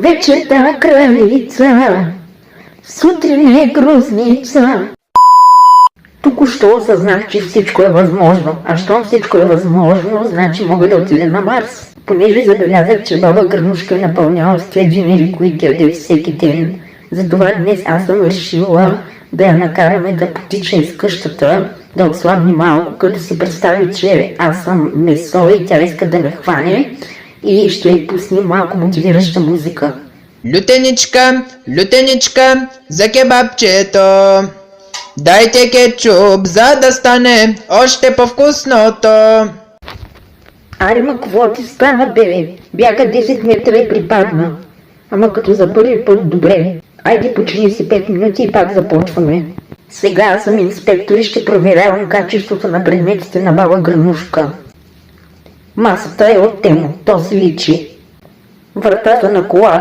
Вечерта кралица, сутрин е грозница. Току-що осъзнах, че всичко е възможно. А щом всичко е възможно, значи мога да отида на Марс. Понеже забелязах, че баба Гърнушка е напълнява с джинери, които яде всеки ден. Затова днес аз съм решила да я накараме да потича из къщата, да отслабни малко, като си представи, че аз съм месо и тя иска да ме хване и ще й пусне малко мотивираща музика. Лютеничка, лютеничка, за кебабчето. Дайте кетчуп, за да стане още по-вкусното. Аре, ма какво ти стана, бебе? Бяга 10 метра и припадна. Ама като за първи път добре. Айде почини си 5 минути и пак започваме. Сега аз съм инспектор и ще проверявам качеството на предметите на баба Гърнушка. Масата е от темо, то се личи. Вратата на колата